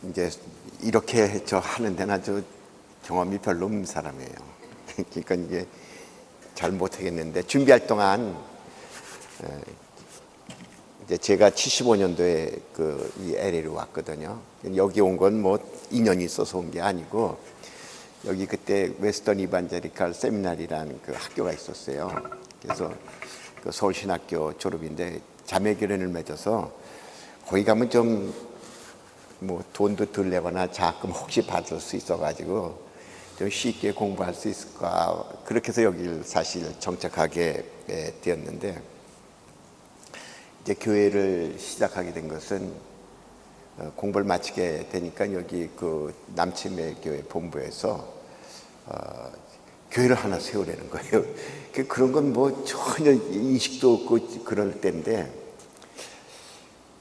이제 이렇게 저 하는 데는 아주 경험이 별로 없는 사람이에요. 그러니까 이게 잘 못하겠는데 준비할 동안 이제 제가 75년도에 이 LA로 왔거든요. 여기 온 건 뭐 인연이 있어서 온 게 아니고 여기 그때 웨스턴 이반제리칼 세미나리라는 그 학교가 있었어요. 그래서 그 서울신학교 졸업인데 자매 결연을 맺어서 거기 가면 좀 뭐 돈도 덜 내거나 자금 혹시 받을 수 있어가지고 좀 쉽게 공부할 수 있을까, 그렇게 해서 여기를 사실 정착하게 되었는데, 이제 교회를 시작하게 된 것은 공부를 마치게 되니까 여기 그 남침의 교회 본부에서 교회를 하나 세우려는 거예요. 그런 건 뭐 전혀 인식도 없고 그럴 때인데,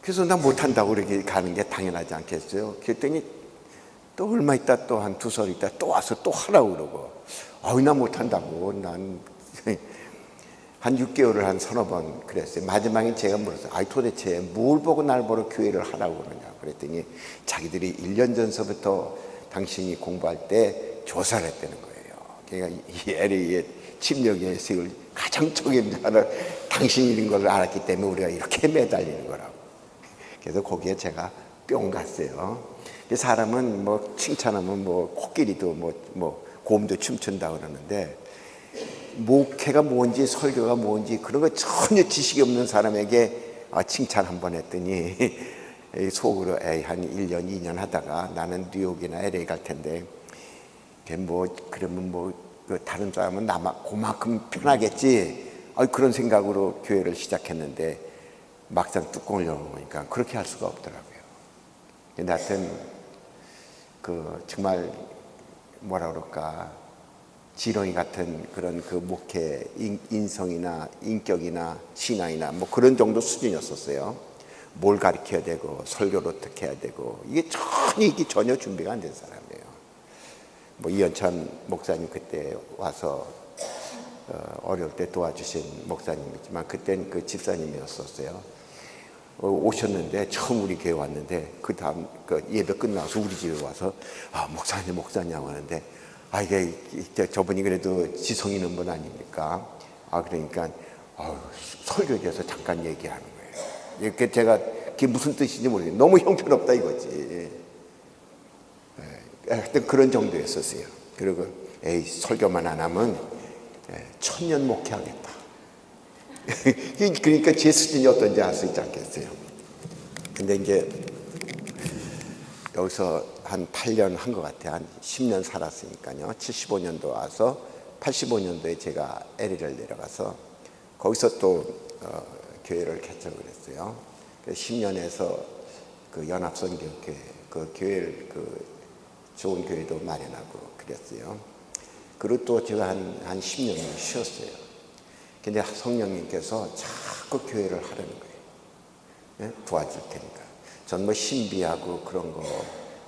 그래서 나 못한다고 그렇게 가는 게 당연하지 않겠어요. 그랬더니 또 얼마 있다, 또 한 2설 있다 또 와서 또 하라고 그러고, 아유 나 못한다고. 난 한 6개월을 한 서너 번 그랬어요. 마지막에 제가 물었어요. 아이 도대체 뭘 보고 날 보러 교회를 하라고 그러냐. 그랬더니 자기들이 1년 전서부터 당신이 공부할 때 조사를 했다는 거예요. 그러니까 이 LA의 침략에 세울 가장 책임자는 당신인 걸 알았기 때문에 우리가 이렇게 매달리는 거라고. 그래서 거기에 제가 뿅 갔어요. 사람은 뭐 칭찬하면 뭐 코끼리도 뭐 곰도 춤춘다 그러는데, 목회가 뭔지 설교가 뭔지 그런 거 전혀 지식이 없는 사람에게 칭찬 한번 했더니 속으로 한 1년 2년 하다가 나는 뉴욕이나 LA 갈 텐데 뭐 그러면 뭐 다른 사람은 그만큼 편하겠지, 그런 생각으로 교회를 시작했는데 막상 뚜껑을 열어보니까 그렇게 할 수가 없더라고요. 근데 하여튼 정말 뭐라 그럴까, 지렁이 같은 그런 목회 인성이나 인격이나 신앙이나 뭐 그런 정도 수준이었었어요. 뭘 가르쳐야 되고 설교를 어떻게 해야 되고 이게 전혀 준비가 안 된 사람이에요. 뭐 이현찬 목사님 그때 와서 어려울 때 도와주신 목사님이지만 그때는 그 집사님이었었어요. 오셨는데 처음 우리 교회 왔는데 그 다음 예배 끝나서 우리 집에 와서 목사님 하는데, 이게 저분이 그래도 지성 있는 분 아닙니까? 그러니까 설교에 대해서 잠깐 얘기하는 거예요. 이렇게 제가 그게 무슨 뜻인지 모르겠어요. 너무 형편없다 이거지. 하여튼 그런 정도였었어요. 그리고 설교만 안 하면 천년 목회하겠다. 그러니까 제 수준이 어떤지 알 수 있지 않겠어요. 근데 이제 여기서 한 8년 한 것 같아요. 한 10년 살았으니까요. 75년도 와서 85년도에 제가 LA를 내려가서 거기서 또 교회를 개척을 했어요. 10년에서 그 연합선교회 그 교회를 좋은 교회도 마련하고 그랬어요. 그리고 또 제가 한 10년을 쉬었어요. 근데 성령님께서 자꾸 교회를 하라는 거예요. 네? 도와줄 테니까. 전 뭐 신비하고 그런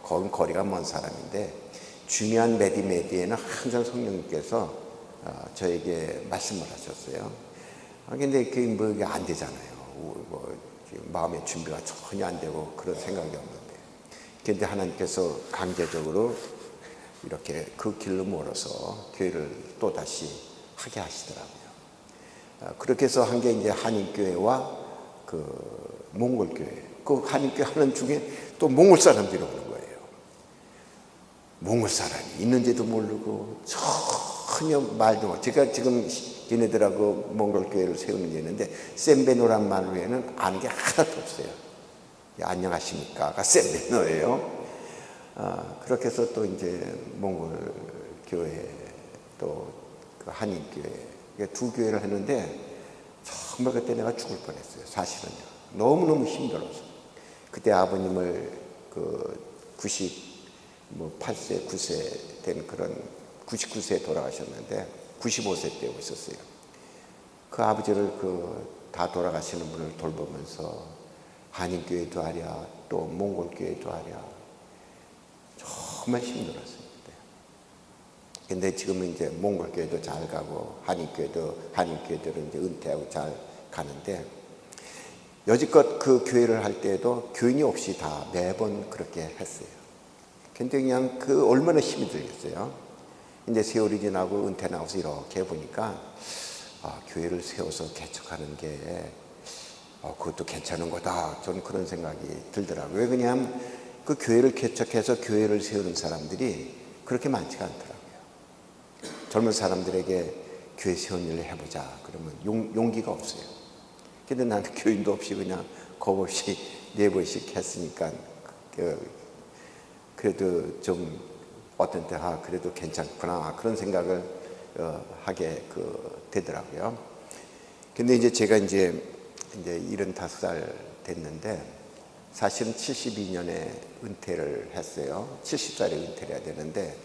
거건 거리가 먼 사람인데, 중요한 메디에는 항상 성령님께서 저에게 말씀을 하셨어요. 근데 그게 뭐 안 되잖아요. 마음의 준비가 전혀 안 되고 그런 생각이 없는데. 근데 하나님께서 강제적으로 이렇게 그 길로 몰아서 교회를 또 다시 하게 하시더라고요. 그렇게 해서 한 게 이제 한인교회와 몽골교회. 한인교회 하는 중에 또 몽골 사람들이 오는 거예요. 몽골 사람이 있는지도 모르고 전혀 말도 못. 제가 지금 얘네들하고 몽골교회를 세우는 게 있는데 셈베노란 말 외에는 아는 게 하나도 없어요. 안녕하십니까가 셈베노예요. 그렇게 해서 또 이제 몽골교회 또 한인교회 두 교회를 했는데 정말 그때 내가 죽을 뻔했어요. 사실은요. 너무너무 힘들어서. 그때 아버님을 98세, 9세 된 그런 99세에 돌아가셨는데 95세 때 오셨어요. 그 아버지를 다 돌아가시는 분을 돌보면서 한인교회도 하랴 또 몽골교회도 하랴 정말 힘들었어요. 근데 지금은 이제 몽골교회도 잘 가고 한인교회들은 이제 은퇴하고 잘 가는데, 여지껏 그 교회를 할 때에도 교인이 없이 다 매번 그렇게 했어요. 근데 그냥 그 얼마나 힘이 들겠어요. 이제 세월이 지나고 은퇴 나와서 이렇게 보니까 교회를 세워서 개척하는 게 그것도 괜찮은 거다. 저는 그런 생각이 들더라고요. 왜 그냥 그 교회를 개척해서 교회를 세우는 사람들이 그렇게 많지가 않더라고요. 젊은 사람들에게 교회 세운 일을 해보자 그러면 용기가 없어요. 근데 나는 교인도 없이 그냥 겁 없이 4번씩 했으니까 그래도 좀 어떤 때 그래도 괜찮구나 그런 생각을 하게 되더라고요. 근데 이제 제가 이제 75살 됐는데 사실은 72년에 은퇴를 했어요. 70살에 은퇴를 해야 되는데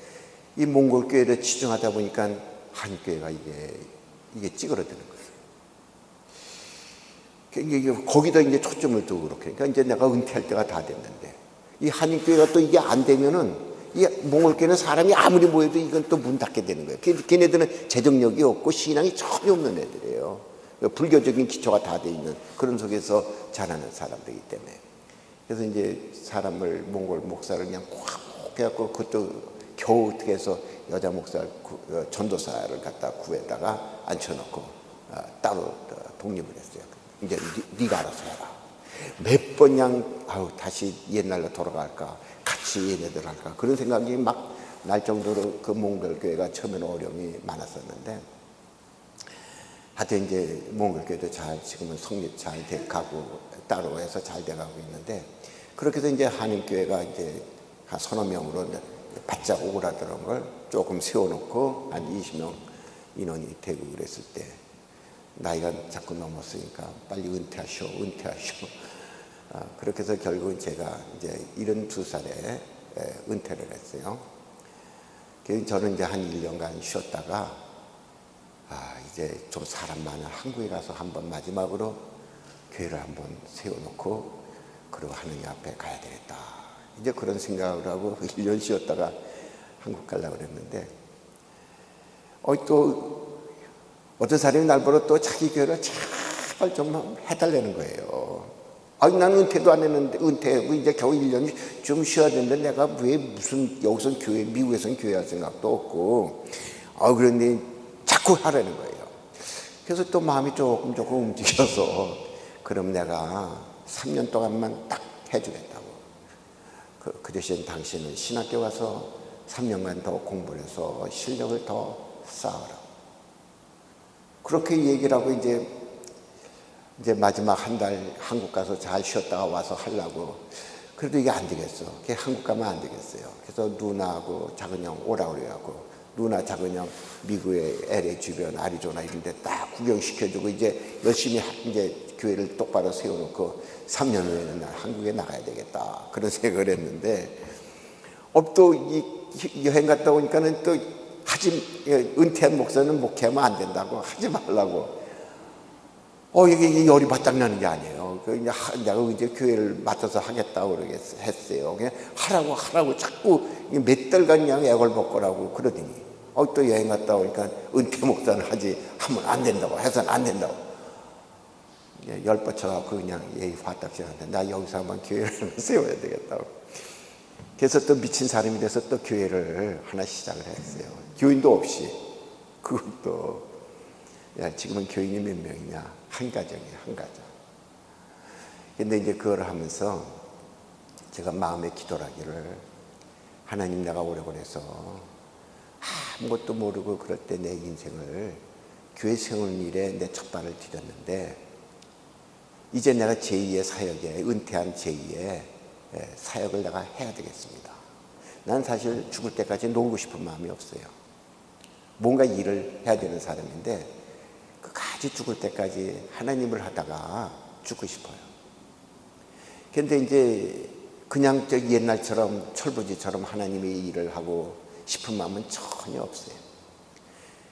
이 몽골 교회를 치중하다 보니까 한교회가 이게 찌그러드는 거예요. 거기다 이제 초점을 두고 그렇게. 그러니까 이제 내가 은퇴할 때가 다 됐는데 이 한인교회가 또 이게 안 되면은 이 몽골교회는 사람이 아무리 모여도 이건 또 문 닫게 되는 거예요. 걔네들은 재정력이 없고 신앙이 전혀 없는 애들이에요. 불교적인 기초가 다 돼 있는 그런 속에서 자라는 사람들이기 때문에. 그래서 이제 사람을 몽골 목사를 그냥 꽉 해갖고 그것도 겨우 어떻게 해서 여자 목사 전도사를 갖다 구해다가 앉혀놓고 따로 독립을 했어요. 이제 네가 알아서 해라. 몇 번 그냥 다시 옛날로 돌아갈까 같이 얘네들 할까 그런 생각이 막 날 정도로 그 몽골 교회가 처음에는 어려움이 많았었는데 하여튼 이제 몽골 교회도 지금은 성립 잘 돼가고 따로 해서 잘 돼가고 있는데 그렇게 해서 이제 한인교회가 이제 한 서너 명으로 바짝 오그라드는 걸 조금 세워놓고 한 20명 인원이 되고 그랬을 때 나이가 자꾸 넘었으니까 빨리 은퇴하시오. 그렇게 해서 결국은 제가 이제 72살에 은퇴를 했어요. 저는 이제 한 1년간 쉬었다가 이제 좀 사람 많은 한국에 가서 한번 마지막으로 교회를 한번 세워놓고 그리고 하느님 앞에 가야 되겠다. 이제 그런 생각을 하고 1년 쉬었다가 한국 가려고 그랬는데 또 어떤 사람이 날 보러 또 자기 교회를 제발 좀 해달라는 거예요. 나는 은퇴도 안 했는데 은퇴하고 이제 겨우 1년 좀 쉬어야 되는데 내가 왜 무슨 여기선 교회 미국에선 교회 할 생각도 없고 그런데 자꾸 하라는 거예요. 그래서 또 마음이 조금 움직여서 그럼 내가 3년 동안만 딱 해주겠다고. 그 대신 당신은 신학교 가서 3년간 더 공부를 해서 실력을 더 쌓아라. 그렇게 얘기를 하고 이제 마지막 한 달 한국 가서 잘 쉬었다가 와서 하려고. 그래도 이게 안 되겠어. 한국 가면 안 되겠어요. 그래서 누나하고 작은 형 오라고 그래갖고 누나 작은 형 미국의 LA 주변 아리조나 이런 데 딱 구경시켜주고 이제 열심히 이제 교회를 똑바로 세워놓고 3년 후에는 난 한국에 나가야 되겠다. 그런 생각을 했는데 또 이 여행 갔다 오니까는 또 은퇴한 목사는 목회하면 안 된다고 하지 말라고. 이게 열이 바짝 나는 게 아니에요. 내가 이제 교회를 맡아서 하겠다고 했어요. 그냥 하라고 자꾸 몇 달간 그냥 애걸복걸하고 그러더니 또 여행 갔다 오니까 은퇴 목사는 하면 안 된다고 해서는 안 된다고. 열 뻗쳐갖고 그냥 예의 화딱 지나는데 나 여기서 한번 교회를 세워야 되겠다고. 그래서 또 미친 사람이 돼서 또 교회를 하나 시작을 했어요. 교인도 없이. 그것도 지금은 교인이 몇 명이냐? 한 가정이에요, 한 가정. 근데 이제 그걸 하면서 제가 마음에 기도하기를 하나님 내가 오래 보내서 아무것도 모르고 그럴 때 내 인생을 교회 세우는 일에 내 첫발을 디뎠는데 이제 내가 제2의 사역에 은퇴한 제2의 사역을 내가 해야 되겠습니다. 난 사실 죽을 때까지 놀고 싶은 마음이 없어요. 뭔가 일을 해야 되는 사람인데 끝까지 죽을 때까지 하나님을 하다가 죽고 싶어요. 근데 이제 그냥 옛날처럼 철부지처럼 하나님의 일을 하고 싶은 마음은 전혀 없어요.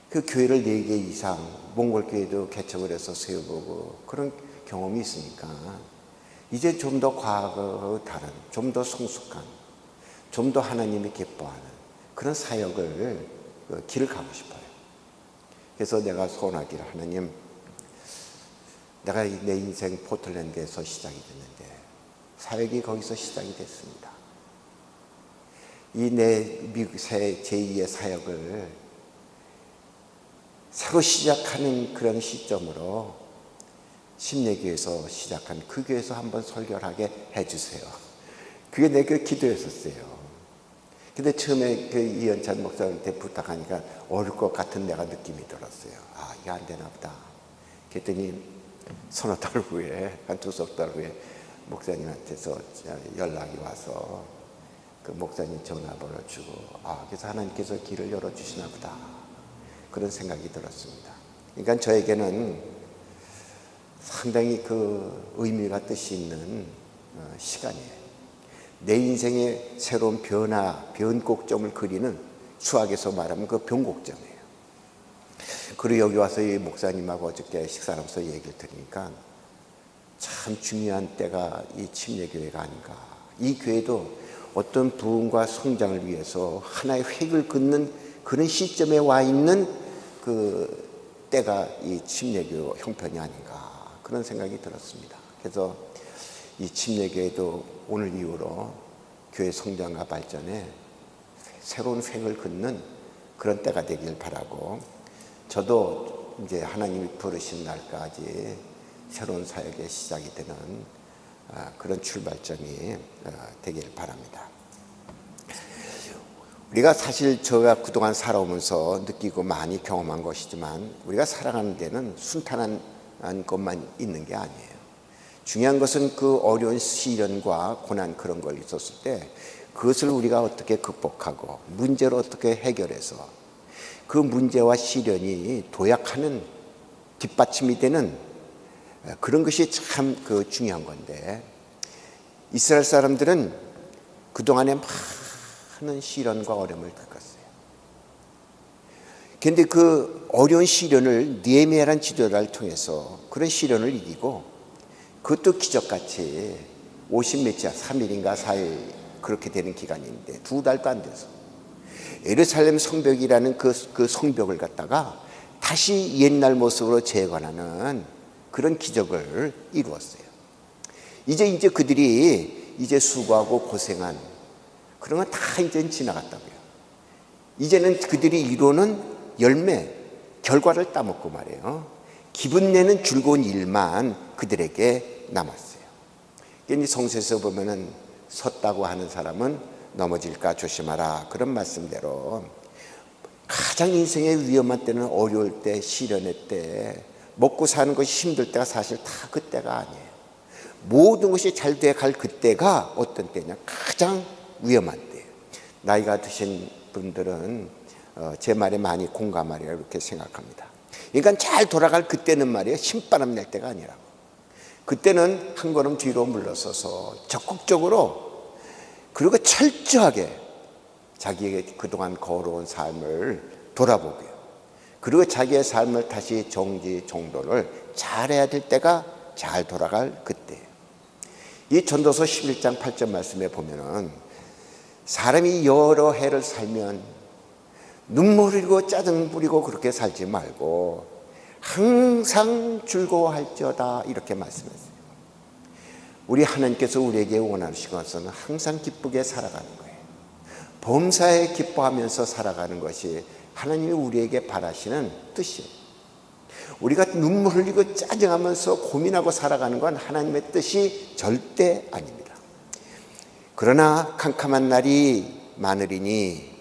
그 교회를 4개 이상 몽골 교회도 개척을 해서 세워보고 그런 경험이 있으니까 이제 좀 더 과거와 다른 좀 더 성숙한 좀 더 하나님이 기뻐하는 그런 사역을 길을 가고 싶어요. 그래서 내가 소원하기를 하나님 내가 내 인생 포틀랜드에서 시작이 됐는데 사역이 거기서 시작이 됐습니다. 이 내 미국의 제2의 사역을 새로 시작하는 그런 시점으로 심예교에서 시작한 그 교회에서 한번 설교를 하게 해주세요. 그게 내 그 기도였었어요. 근데 처음에 그 이현찬 목사한테 부탁하니까 어려울 것 같은 내가 느낌이 들었어요. 아, 이게 안 되나 보다. 그랬더니 서너 달 후에, 한 두석 달 후에 목사님한테서 연락이 와서 그 목사님 전화번호를 주고, 아, 그래서 하나님께서 길을 열어주시나 보다. 그런 생각이 들었습니다. 그러니까 저에게는 상당히 그 의미가 뜻이 있는 시간이에요. 내 인생의 새로운 변곡점을 그리는, 수학에서 말하면 그 변곡점이에요. 그리고 여기 와서 이 목사님하고 어저께 식사하면서 얘기를 들으니까 참 중요한 때가 이 침례교회가 아닌가. 이 교회도 어떤 부흥과 성장을 위해서 하나의 획을 긋는 그런 시점에 와 있는 그 때가 이 침례교회 형편이 아닌가, 그런 생각이 들었습니다. 그래서 이 침례교회도 오늘 이후로 교회 성장과 발전에 새로운 획을 긋는 그런 때가 되길 바라고, 저도 이제 하나님이 부르신 날까지 새로운 사역의 시작이 되는 그런 출발점이 되길 바랍니다. 우리가 사실 제가 그동안 살아오면서 느끼고 많이 경험한 것이지만, 우리가 살아가는 데는 순탄한 것만 있는 게 아니에요. 중요한 것은 그 어려운 시련과 고난, 그런 걸 있었을 때 그것을 우리가 어떻게 극복하고 문제를 어떻게 해결해서 그 문제와 시련이 도약하는 뒷받침이 되는 그런 것이 참 그 중요한 건데, 이스라엘 사람들은 그동안에 많은 시련과 어려움을 겪었어요. 그런데 그 어려운 시련을 느헤미야라는 지도자를 통해서 그런 시련을 이기고, 그것도 기적같이 50몇째, 3일인가 4일 그렇게 되는 기간인데 2달도 안 돼서 예루살렘 성벽이라는 그 성벽을 갖다가 다시 옛날 모습으로 재건하는 그런 기적을 이루었어요. 이제 그들이 이제 수고하고 고생한 그런 건 다 이제 지나갔다고요. 이제는 그들이 이루는 열매, 결과를 따먹고 말이에요. 기분 내는 즐거운 일만 그들에게 남았어요. 그러니 성서에서 보면은 섰다고 하는 사람은 넘어질까 조심하라, 그런 말씀대로 가장 인생의 위험한 때는 어려울 때, 시련의 때, 먹고 사는 것이 힘들 때가 사실 다 그때가 아니에요. 모든 것이 잘 돼갈 그때가 어떤 때냐, 가장 위험한 때예요. 나이가 드신 분들은 제 말에 많이 공감하리라 이렇게 생각합니다. 그러니까 잘 돌아갈 그때는 말이에요, 신바람 낼 때가 아니라고. 그때는 한 걸음 뒤로 물러서서 적극적으로, 그리고 철저하게 자기에게 그동안 걸어온 삶을 돌아보고요, 그리고 자기의 삶을 다시 정지 정돈을 잘해야 될 때가 잘 돌아갈 그때예요. 이 전도서 11장 8절 말씀에 보면은 사람이 여러 해를 살면 눈물 흘리고 짜증 부리고 그렇게 살지 말고 항상 즐거워할지어다, 이렇게 말씀했어요. 우리 하나님께서 우리에게 원하시는 것은 항상 기쁘게 살아가는 거예요. 범사에 기뻐하면서 살아가는 것이 하나님이 우리에게 바라시는 뜻이에요. 우리가 눈물 흘리고 짜증하면서 고민하고 살아가는 건 하나님의 뜻이 절대 아닙니다. 그러나 캄캄한 날이 많으리니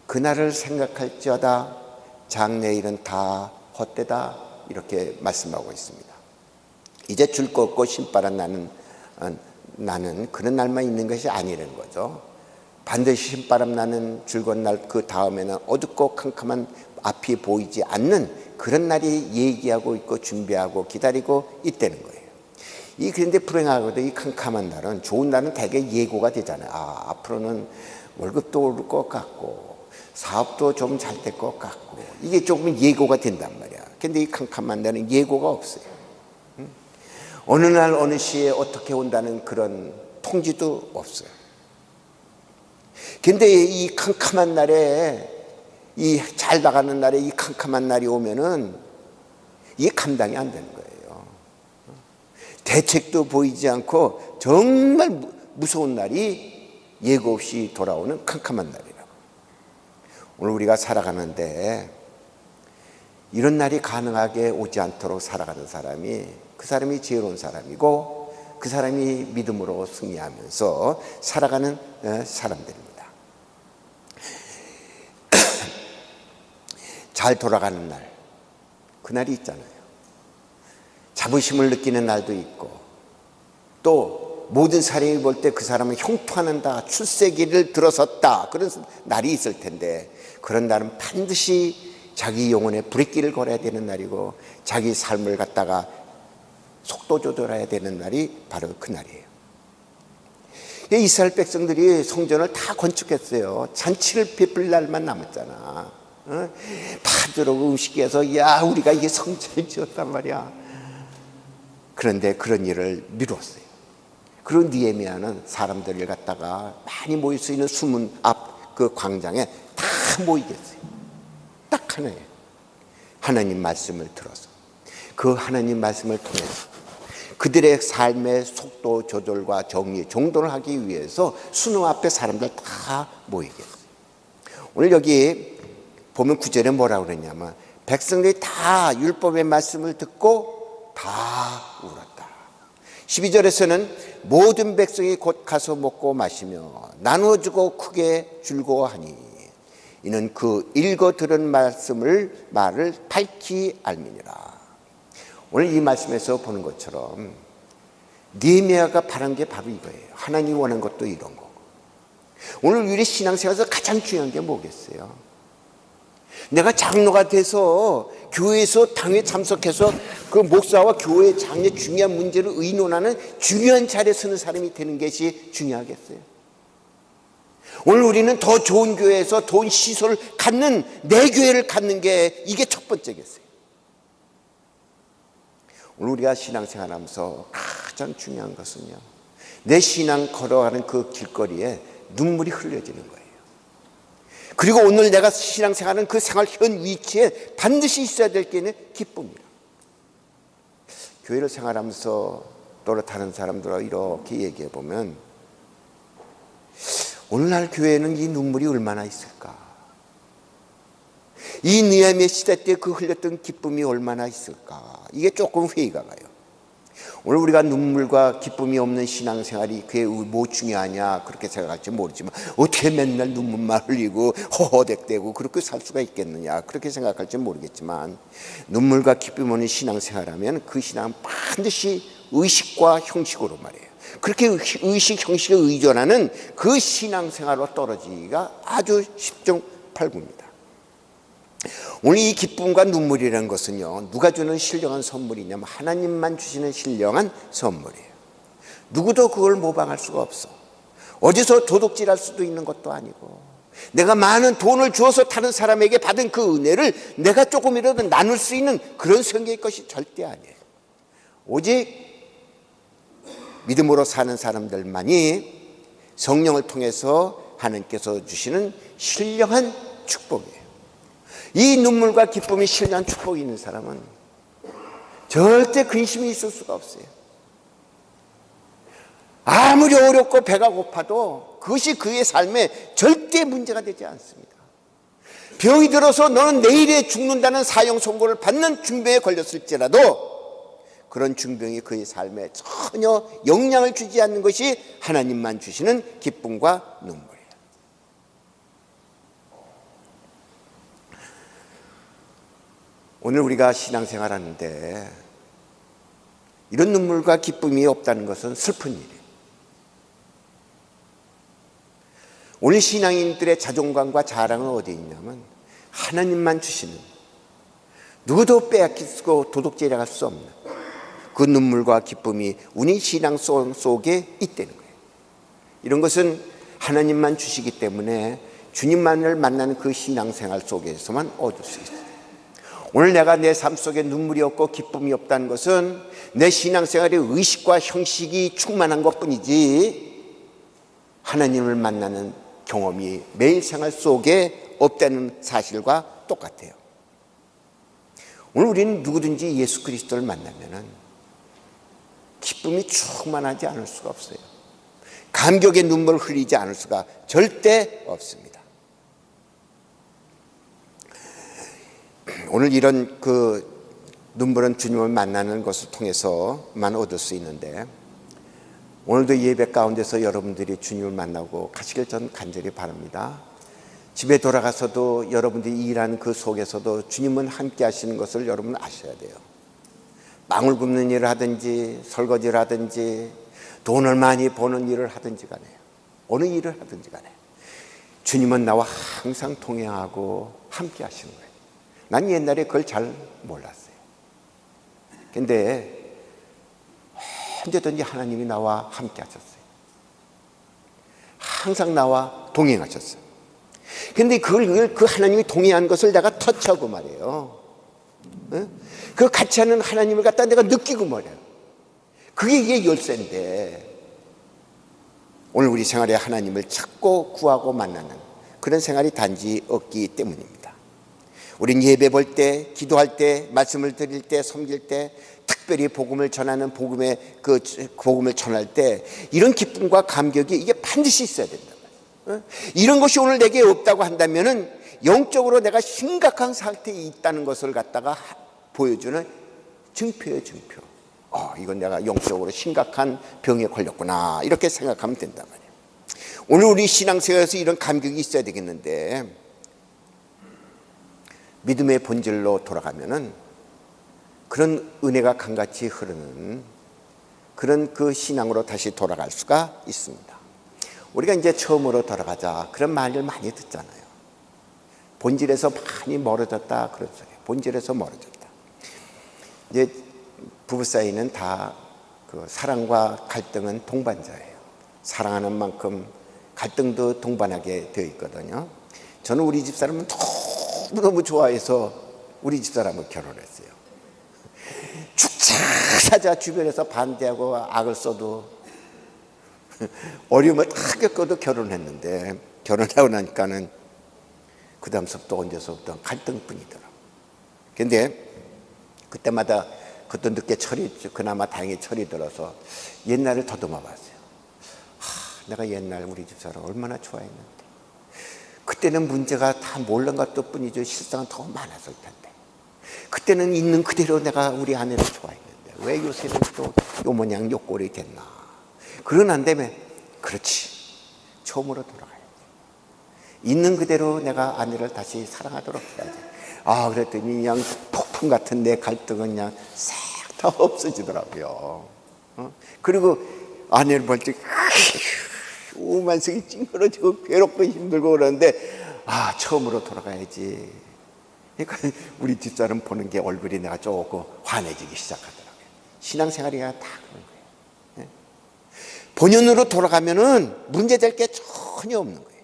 그날을 생각할지어다 장래일은 다 헛되다, 이렇게 말씀하고 있습니다. 이제 줄 거 없고 신바람 나는 그런 날만 있는 것이 아니라는 거죠. 반드시 신바람 나는 즐거운 날, 그 다음에는 어둡고 캄캄한 앞이 보이지 않는 그런 날이 얘기하고 있고 준비하고 기다리고 있다는 거예요. 그런데 불행하고도 이 캄캄한 날은, 좋은 날은 대개 예고가 되잖아요. 아, 앞으로는 월급도 오를 것 같고 사업도 좀 잘 될 것 같고, 이게 조금 예고가 된단 말이야. 근데 이 캄캄한 날은 예고가 없어요. 어느 날 어느 시에 어떻게 온다는 그런 통지도 없어요. 근데 이 캄캄한 날에, 이 잘 나가는 날에 이 캄캄한 날이 오면은 이게 감당이 안 되는 거예요. 대책도 보이지 않고 정말 무서운 날이 예고 없이 돌아오는 캄캄한 날이라고. 오늘 우리가 살아가는데 이런 날이 가능하게 오지 않도록 살아가는 사람이, 그 사람이 지혜로운 사람이고 그 사람이 믿음으로 승리하면서 살아가는 사람들입니다. 잘 돌아가는 날, 그날이 있잖아요. 자부심을 느끼는 날도 있고, 또 모든 사람이 볼 때 그 사람은 형통한다, 출세기를 들어섰다, 그런 날이 있을 텐데, 그런 날은 반드시 자기 영혼에 브레이크를 걸어야 되는 날이고 자기 삶을 갖다가 속도 조절해야 되는 날이 바로 그 날이에요. 이스라엘 백성들이 성전을 다 건축했어요. 잔치를 베풀 날만 남았잖아. 파주로 음식해서 야 우리가 이게 성전을 지었단 말이야. 그런데 그런 일을 미뤘어요. 그런 느헤미야는 사람들을 갖다가 많이 모일 수 있는 수문 앞 그 광장에 다 모이게 했어요. 딱 하나예요. 하나님 말씀을 들어서, 그 하나님 말씀을 통해서 그들의 삶의 속도 조절과 정리, 정돈을 하기 위해서 수능 앞에 사람들 다 모이게 했어요. 오늘 여기 보면 9절에 뭐라고 그랬냐면, 백성들이 다 율법의 말씀을 듣고 다 울었다. 12절에서는 모든 백성이 곧 가서 먹고 마시며 나누어주고 크게 즐거워하니 이는 그 읽어 들은 말을 밝히 알미니라. 오늘 이 말씀에서 보는 것처럼 느헤미야가 바란 게 바로 이거예요. 하나님이 원하는 것도 이런 거고. 오늘 우리 신앙생활에서 가장 중요한 게 뭐겠어요? 내가 장로가 돼서 교회에서 당회 참석해서 그 목사와 교회 장의 중요한 문제를 의논하는 중요한 자리에 서는 사람이 되는 것이 중요하겠어요? 오늘 우리는 더 좋은 교회에서 좋은 시설을 갖는, 내 교회를 갖는 게 이게 첫 번째겠어요. 오늘 우리가 신앙생활 하면서 가장 중요한 것은요, 내 신앙 걸어가는 그 길거리에 눈물이 흘려지는 거예요. 그리고 오늘 내가 신앙생활하는 그 생활 현 위치에 반드시 있어야 될 게 기쁨이라. 교회를 생활하면서 또렷하는 사람들과 이렇게 얘기해 보면, 오늘날 교회에는 이 눈물이 얼마나 있을까? 이 느헤미야 시대 때 그 흘렸던 기쁨이 얼마나 있을까? 이게 조금 회의가 가요. 오늘 우리가 눈물과 기쁨이 없는 신앙생활이 그게 뭐 중요하냐 그렇게 생각할지 모르지만, 어떻게 맨날 눈물만 흘리고 허허댈대고 그렇게 살 수가 있겠느냐 그렇게 생각할지 모르겠지만, 눈물과 기쁨 없는 신앙생활하면 그 신앙은 반드시 의식과 형식으로 말이에요. 그렇게 의식 형식에 의존하는 그 신앙생활로 떨어지기가 아주 십중팔구입니다. 오늘 이 기쁨과 눈물이라는 것은요, 누가 주는 신령한 선물이냐면 하나님만 주시는 신령한 선물이에요. 누구도 그걸 모방할 수가 없어. 어디서 도둑질할 수도 있는 것도 아니고, 내가 많은 돈을 주어서 다른 사람에게 받은 그 은혜를 내가 조금이라도 나눌 수 있는 그런 성격의 것이 절대 아니에요. 오직 믿음으로 사는 사람들만이 성령을 통해서 하나님께서 주시는 신령한 축복이에요. 이 눈물과 기쁨이 신령한 축복이 있는 사람은 절대 근심이 있을 수가 없어요. 아무리 어렵고 배가 고파도 그것이 그의 삶에 절대 문제가 되지 않습니다. 병이 들어서 너는 내일에 죽는다는 사형 선고를 받는 중병에 걸렸을지라도 그런 중병이 그의 삶에 전혀 영향을 주지 않는 것이 하나님만 주시는 기쁨과 눈물이에요. 오늘 우리가 신앙생활 하는데 이런 눈물과 기쁨이 없다는 것은 슬픈 일이에요. 오늘 신앙인들의 자존감과 자랑은 어디에 있냐면 하나님만 주시는, 누구도 빼앗길 수고 도둑질할 수 없는 그 눈물과 기쁨이 우리 신앙 속에 있다는 거예요. 이런 것은 하나님만 주시기 때문에 주님만을 만나는 그 신앙생활 속에서만 얻을 수 있어요. 오늘 내가 내 삶 속에 눈물이 없고 기쁨이 없다는 것은 내 신앙생활의 의식과 형식이 충만한 것뿐이지 하나님을 만나는 경험이 매일 생활 속에 없다는 사실과 똑같아요. 오늘 우리는 누구든지 예수 그리스도를 만나면은 기쁨이 충만하지 않을 수가 없어요. 감격의 눈물을 흘리지 않을 수가 절대 없습니다. 오늘 이런 눈물은 주님을 만나는 것을 통해서만 얻을 수 있는데, 오늘도 예배 가운데서 여러분들이 주님을 만나고 가시길 전 간절히 바랍니다. 집에 돌아가서도 여러분들이 일하는 그 속에서도 주님은 함께 하시는 것을 여러분 아셔야 돼요. 빵을 굽는 일을 하든지 설거지를 하든지 돈을 많이 버는 일을 하든지 간에, 어느 일을 하든지 간에 주님은 나와 항상 동행하고 함께 하시는 거예요. 난 옛날에 그걸 잘 몰랐어요. 근데 언제든지 하나님이 나와 함께 하셨어요. 항상 나와 동행하셨어요. 근데 그 하나님이 동행한 것을 내가 터치하고 말이에요. 그 같이 하는 하나님을 갖다 내가 느끼고 말이에요. 이게 열쇠인데, 오늘 우리 생활에 하나님을 찾고 구하고 만나는 그런 생활이 단지 없기 때문입니다. 우린 예배 볼 때, 기도할 때, 말씀을 드릴 때, 섬길 때, 특별히 복음을 전하는 복음을 전할 때 이런 기쁨과 감격이 이게 반드시 있어야 된다. 이런 것이 오늘 내게 없다고 한다면은 영적으로 내가 심각한 상태에 있다는 것을 갖다가 보여주는 증표예요, 증표. 이건 내가 영적으로 심각한 병에 걸렸구나, 이렇게 생각하면 된단 말이에요. 오늘 우리 신앙생활에서 이런 감격이 있어야 되겠는데, 믿음의 본질로 돌아가면은 그런 은혜가 강같이 흐르는 그런 신앙으로 다시 돌아갈 수가 있습니다. 우리가 이제 처음으로 돌아가자, 그런 말을 많이 듣잖아요. 본질에서 많이 멀어졌다, 그렇죠. 본질에서 멀어졌다. 이제 부부 사이는 다 사랑과 갈등은 동반자예요. 사랑하는 만큼 갈등도 동반하게 되어 있거든요. 저는 우리 집사람은 너무 좋아해서 우리 집사람을 결혼했어요. 축사자 주변에서 반대하고 악을 써도 어려움을 다 겪어도 결혼했는데, 결혼하고 나니까는 그 다음부터 언제서부터 갈등뿐이더라고요. 근데 그때마다 그것도 늦게 그나마 다행히 철이 들어서 옛날을 더듬어 봤어요. 내가 옛날 우리 집사람 얼마나 좋아했는데, 그때는 문제가 다 몰란 것도 뿐이죠. 실상은 더 많았을 텐데, 그때는 있는 그대로 내가 우리 아내를 좋아했는데 왜 요새는 또 요 모양 요 꼴이 됐나. 그건 안 되면, 그렇지, 처음으로 돌아가야지. 있는 그대로 내가 아내를 다시 사랑하도록 해야지. 그랬더니 그냥 폭풍 같은 내 갈등은 그냥 싹 다 없어지더라고요. 그리고 아내를 볼 때 만성이 찡그러지고 괴롭고 힘들고 그러는데, 처음으로 돌아가야지. 그러니까 우리 집사람 보는 게 얼굴이 내가 조금 환해지기 시작하더라고요. 신앙생활이 다 그런 거예요. 본연으로 돌아가면은 문제될 게 전혀 없는 거예요.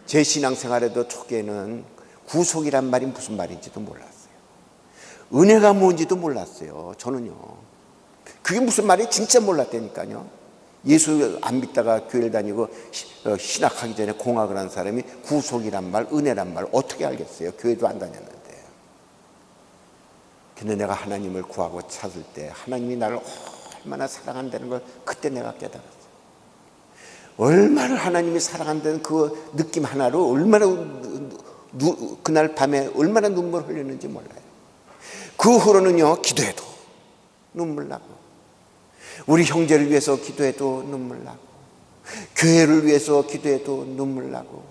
제 신앙생활에도 초기에는 구속이란 말이 무슨 말인지도 몰랐어요. 은혜가 뭔지도 몰랐어요. 저는요, 그게 무슨 말인지 진짜 몰랐다니까요. 예수 안 믿다가 교회를 다니고 신학하기 전에 공학을 한 사람이 구속이란 말, 은혜란 말 어떻게 알겠어요? 교회도 안 다녔는데. 근데 내가 하나님을 구하고 찾을 때 하나님이 나를 얼마나 사랑한다는 걸 그때 내가 깨달았어요. 얼마나 하나님이 사랑한다는 그 느낌 하나로 얼마나 그날 밤에 얼마나 눈물을 흘리는지 몰라요. 그 후로는요, 기도해도 눈물 나고, 우리 형제를 위해서 기도해도 눈물 나고, 교회를 위해서 기도해도 눈물 나고,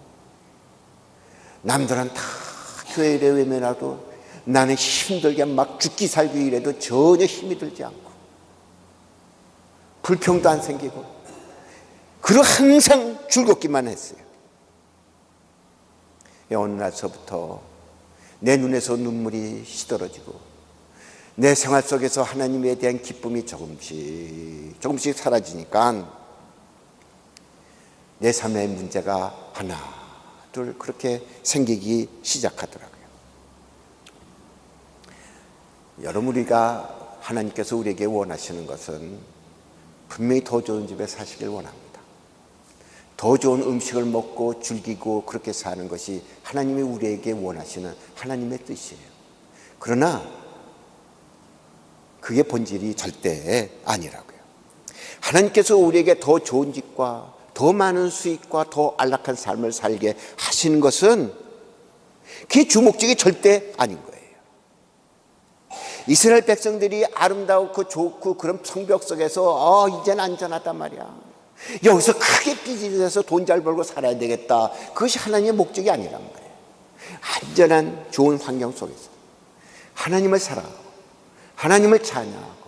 남들은 다 교회에 외면하도 나는 힘들게 막 죽기 살기 이래도 전혀 힘이 들지 않고, 불평도 안 생기고, 그리고 항상 즐겁기만 했어요. 어느 날서부터 내 눈에서 눈물이 시들어지고 내 생활 속에서 하나님에 대한 기쁨이 조금씩 사라지니까 내 삶의 문제가 하나 둘 그렇게 생기기 시작하더라고요. 여러분, 우리가 하나님께서 우리에게 원하시는 것은 분명히 더 좋은 집에 사시길 원합니다. 더 좋은 음식을 먹고 즐기고 그렇게 사는 것이 하나님이 우리에게 원하시는 하나님의 뜻이에요. 그러나 그게 본질이 절대 아니라고요. 하나님께서 우리에게 더 좋은 집과 더 많은 수익과 더 안락한 삶을 살게 하시는 것은 그게 주목적이 절대 아닌 거예요. 이스라엘 백성들이 아름다고 좋고 그런 성벽 속에서 이제는 안전하단 말이야, 여기서 크게 삐질해서 돈 잘 벌고 살아야 되겠다, 그것이 하나님의 목적이 아니란 말이에요. 안전한 좋은 환경 속에서 하나님을 사랑하고 하나님을 찬양하고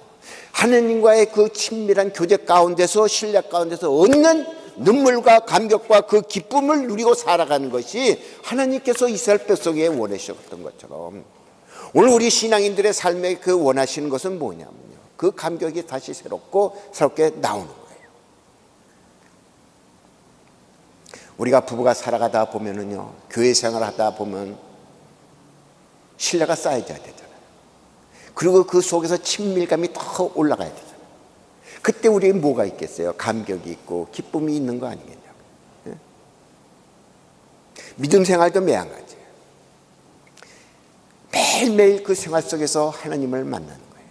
하나님과의 그 친밀한 교제 가운데서, 신뢰 가운데서 얻는 눈물과 감격과 그 기쁨을 누리고 살아가는 것이 하나님께서 이스라엘 백성에게 원하셨던 것처럼 오늘 우리 신앙인들의 삶에 그 원하시는 것은 뭐냐면요, 그 감격이 다시 새롭게 나오는 거예요. 우리가 부부가 살아가다 보면은요, 교회 생활하다 보면 신뢰가 쌓여져야 되잖아요. 그리고 그 속에서 친밀감이 더 올라가야 되잖아요. 그때 우리에게 뭐가 있겠어요? 감격이 있고 기쁨이 있는 거 아니겠냐고. 예? 믿음 생활도 매한가지예요. 매일매일 그 생활 속에서 하나님을 만나는 거예요.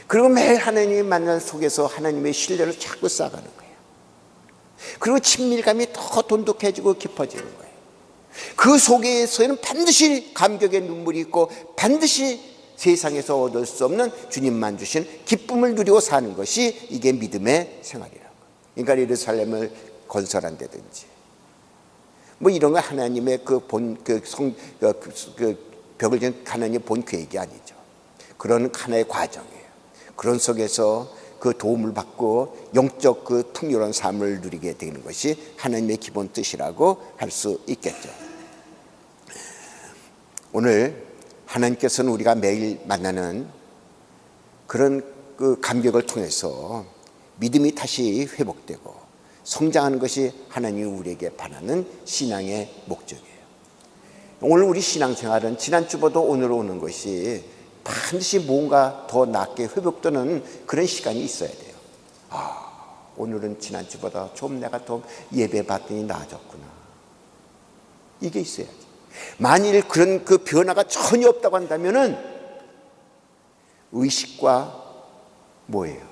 그리고 매일 하나님을 만나는 속에서 하나님의 신뢰를 자꾸 쌓아가는 거예요. 그리고 친밀감이 더 돈독해지고 깊어지는 거예요. 그 속에서는 반드시 감격의 눈물이 있고 반드시 세상에서 얻을 수 없는 주님만 주신 기쁨을 누리고 사는 것이 이게 믿음의 생활이라고. 그러니까 예루살렘을 건설한다든지 뭐 이런 거 하나님의 그 벽을 지은 하나님의 본 계획이 아니죠. 그런 하나의 과정이에요. 그런 속에서 그 도움을 받고 영적 그 풍요로운 삶을 누리게 되는 것이 하나님의 기본 뜻이라고 할 수 있겠죠. 오늘 하나님께서는 우리가 매일 만나는 그런 그 감격을 통해서 믿음이 다시 회복되고 성장하는 것이 하나님이 우리에게 바라는 신앙의 목적이에요. 오늘 우리 신앙생활은 지난주보다 오늘 오는 것이 반드시 뭔가 더 낫게 회복되는 그런 시간이 있어야 돼요. 오늘은 지난주보다 좀 내가 더 예배 받더니 나아졌구나, 이게 있어야지. 만일 그런 그 변화가 전혀 없다고 한다면은 의식과 뭐예요?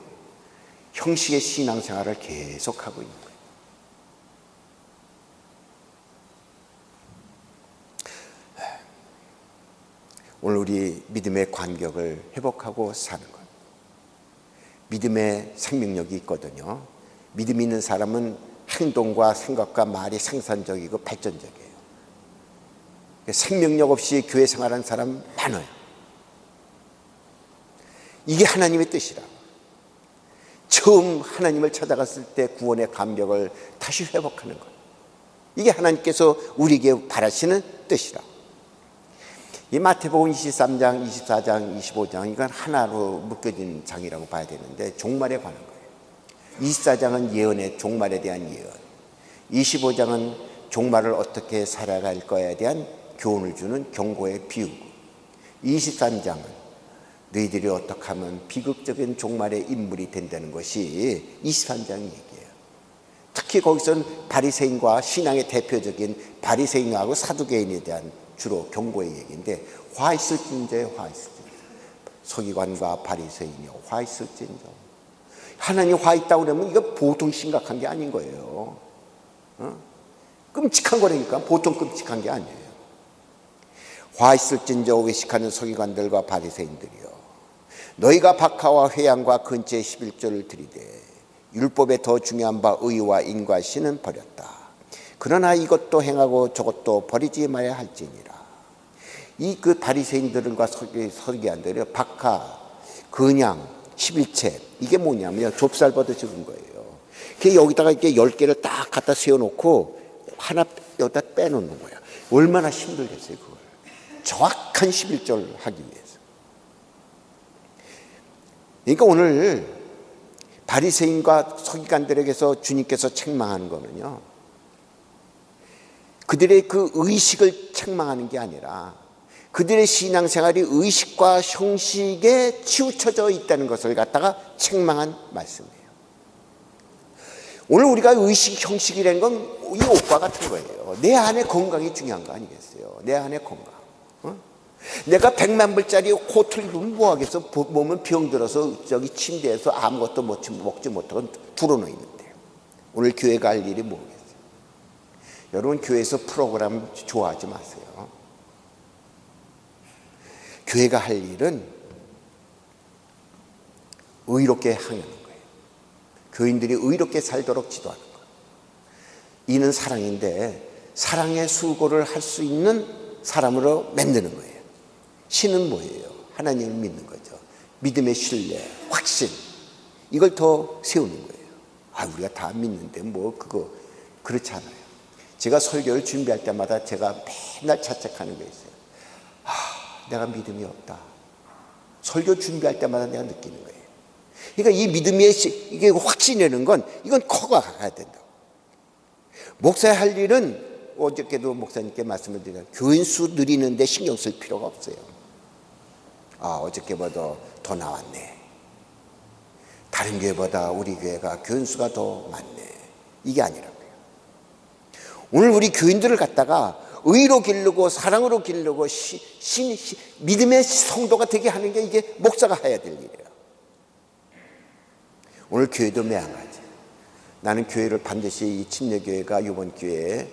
형식의 신앙생활을 계속하고 있는 거예요. 오늘 우리 믿음의 간격을 회복하고 사는 것, 믿음의 생명력이 있거든요. 믿음 있는 사람은 행동과 생각과 말이 생산적이고 발전적이에요. 생명력 없이 교회 생활하는 사람 많아요. 이게 하나님의 뜻이라고. 처음 하나님을 찾아갔을 때 구원의 감격을 다시 회복하는 것, 이게 하나님께서 우리에게 바라시는 뜻이라고. 이 마태복음 23장, 24장, 25장 이건 하나로 묶여진 장이라고 봐야 되는데 종말에 관한 거예요. 24장은 예언의 종말에 대한 예언, 25장은 종말을 어떻게 살아갈 거에 대한 교훈을 주는 경고의 비유고, 23장은 너희들이 어떻게 하면 비극적인 종말의 인물이 된다는 것이 23장 얘기예요. 특히 거기서는 바리새인과 신앙의 대표적인 바리새인하고 사두개인에 대한 주로 경고의 얘기인데, 화 있을진저, 화 있을진저. 서기관과 바리새인이 화 있을진저. 하나님 화 있다고 그러면 이거 보통 심각한 게 아닌 거예요. 끔찍한 거라니까. 보통 끔찍한 게 아니에요. 화 있을진저 외식하는 서기관들과 바리새인들이여, 너희가 박하와 회양과 근처의 11조를 드리되 율법에 더 중요한 바 의와 인과신은 버렸다. 그러나 이것도 행하고 저것도 버리지 말아야 할지니라. 이 그 바리새인들과 서기관들이 박하, 근양, 11채, 이게 뭐냐면 좁쌀보다 적은 거예요. 여기다가 이렇게 10개를 딱 갖다 세워놓고 하나 여기다 빼놓는 거야. 얼마나 힘들겠어요, 그걸. 정확한 11조를 하기 위해서. 그러니까 오늘 바리새인과 서기관들에게서 주님께서 책망하는 거는요, 그들의 그 의식을 책망하는 게 아니라 그들의 신앙생활이 의식과 형식에 치우쳐져 있다는 것을 갖다가 책망한 말씀이에요. 오늘 우리가 의식, 형식이라는 건 이 옷과 같은 거예요. 내 안의 건강이 중요한 거 아니겠어요? 내 안의 건강. 내가 100만 불짜리 호텔 입으면 뭐하겠어? 몸은 병들어서 저기 침대에서 아무것도 먹지 못하고 불어넣어 있는데 오늘 교회가 할 일이 뭐겠어요? 여러분, 교회에서 프로그램 좋아하지 마세요. 교회가 할 일은 의롭게 행하는 거예요. 교인들이 의롭게 살도록 지도하는 거예요. 이는 사랑인데 사랑의 수고를 할 수 있는 사람으로 만드는 거예요. 신은 뭐예요? 하나님을 믿는 거죠. 믿음의 신뢰, 확신, 이걸 더 세우는 거예요. 우리가 다 믿는데 그거 그렇지 않아요. 제가 설교를 준비할 때마다 제가 맨날 자책하는 게 있어요. 내가 믿음이 없다. 설교 준비할 때마다 내가 느끼는 거예요. 그러니까 이 믿음의 이게 확신이라는 건 이건 커가야 된다. 목사의 할 일은 어저께도 목사님께 말씀을 드렸는데 교인 수 늘리는데 신경 쓸 필요가 없어요. 어저께보다 더 나왔네. 다른 교회보다 우리 교회가 교인 수가 더 많네. 이게 아니라고요. 오늘 우리 교인들을 갖다가 의로 기르고 사랑으로 기르고 믿음의 성도가 되게 하는 게 이게 목사가 해야 될 일이에요. 오늘 교회도 매한가지. 나는 교회를 반드시 이 침례교회가 이번 기회에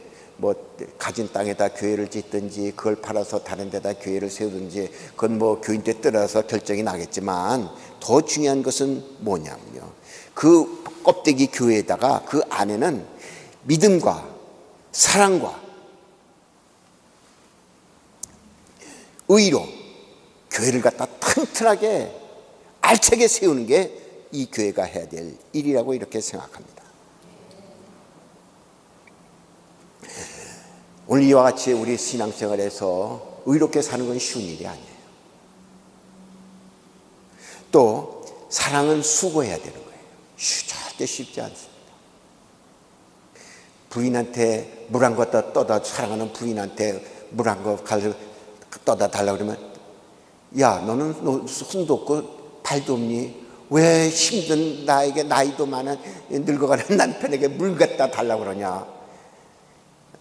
가진 땅에다 교회를 짓든지 그걸 팔아서 다른 데다 교회를 세우든지 그건 교인들 따라서 결정이 나겠지만 더 중요한 것은 뭐냐면요. 그 껍데기 교회에다가 그 안에는 믿음과 사랑과 의로 교회를 갖다 튼튼하게 알차게 세우는 게 이 교회가 해야 될 일이라고 이렇게 생각합니다. 오늘 이와 같이 우리 신앙생활에서 의롭게 사는 건 쉬운 일이 아니에요. 또 사랑은 수고해야 되는 거예요. 절대 쉽지 않습니다. 부인한테 물 한 거 떠다 사랑하는 부인한테 물 한 거 떠다 달라고 그러면 야, 너는 손도 없고 발도 없니? 왜 힘든 나에게 나이도 많은 늙어가는 남편에게 물 갖다 달라고 그러냐?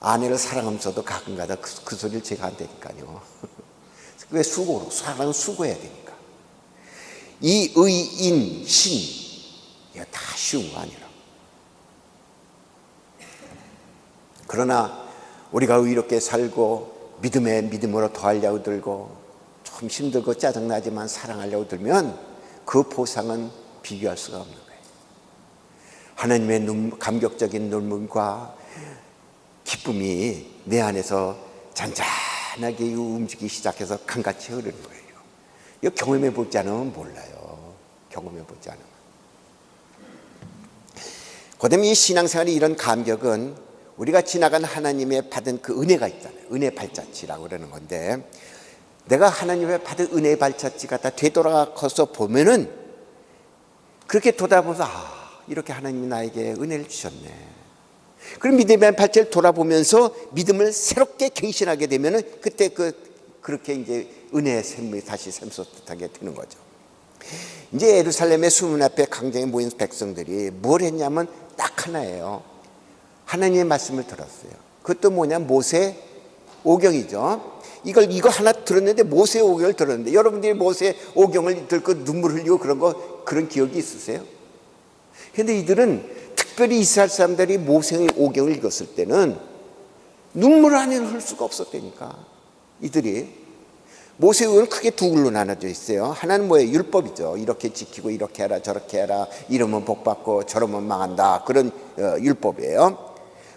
아내를 사랑하면서도 가끔가다 그 소리를 제가 한다니까요. 왜 사랑은 수고해야 되니까. 이 의인, 신, 이거 다 쉬운 거 아니라. 그러나 우리가 의롭게 살고 믿음으로 더하려고 들고 좀 힘들고 짜증나지만 사랑하려고 들면 그 보상은 비교할 수가 없는 거예요. 하나님의 감격적인 눈물과 기쁨이 내 안에서 잔잔하게 움직이기 시작해서 강같이 흐르는 거예요. 이거 경험해 보지 않으면 몰라요. 경험해 보지 않으면. 그다음에 이 신앙생활이 이런 감격은 우리가 지나간 하나님의 받은 그 은혜가 있잖아요. 은혜 발자취라고 그러는 건데 내가 하나님의 받은 은혜의 발자취가 다 되돌아가서 보면은 그렇게 돌아보면서 이렇게 하나님이 나에게 은혜를 주셨네. 그럼 믿음의 발자취를 돌아보면서 믿음을 새롭게 갱신하게 되면은 그때 그렇게 이제 은혜의 샘이 다시 샘솟듯하게 되는 거죠. 이제 예루살렘의 수문 앞에 광장에 모인 백성들이 뭘 했냐면 딱 하나예요. 하나님의 말씀을 들었어요. 그것도 뭐냐? 모세 오경이죠. 이거 하나 들었는데 모세 오경을 들었는데 여러분들이 모세 오경을 듣고 눈물 흘리고 그런 기억이 있으세요? 그런데 이들은 특별히 이스라엘 사람들이 모세의 오경을 읽었을 때는 눈물 아니면 흘릴 수가 없었다니까. 이들이 모세 오경은 크게 두 글로 나눠져 있어요. 하나는 뭐예요? 율법이죠. 이렇게 지키고 이렇게 해라 저렇게 해라 이러면 복받고 저러면 망한다. 그런 율법이에요.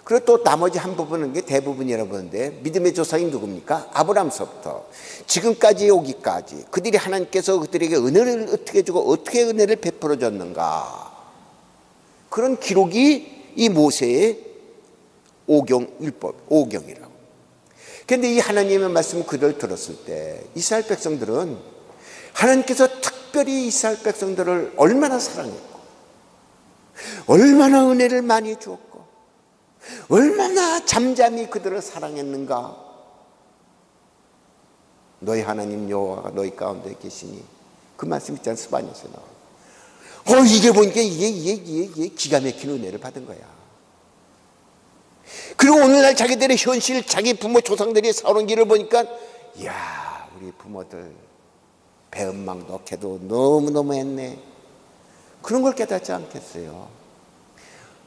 그리고 또 나머지 한 부분은 게 대부분이라고 보는데 믿음의 조상이 누굽니까? 아브라함서부터 지금까지 오기까지 그들이 하나님께서 그들에게 은혜를 어떻게 주고 어떻게 은혜를 베풀어 줬는가 그런 기록이 이 모세의 오경 율법 오경이라고. 그런데 이 하나님의 말씀을 그들 들었을 때 이스라엘 백성들은 하나님께서 특별히 이스라엘 백성들을 얼마나 사랑했고 얼마나 은혜를 많이 주었고 얼마나 잠잠히 그들을 사랑했는가. 너희 하나님 여호와가 너희 가운데 계시니 그 말씀 있잖아요. 스바냐서에 나와요. 이게 보니까 이게 기가 막힌 은혜를 받은 거야. 그리고 오늘날 자기들의 현실 자기 부모 조상들이 살아온 길을 보니까 이야 우리 부모들 배은망덕해도 너무너무 했네. 그런 걸 깨닫지 않겠어요?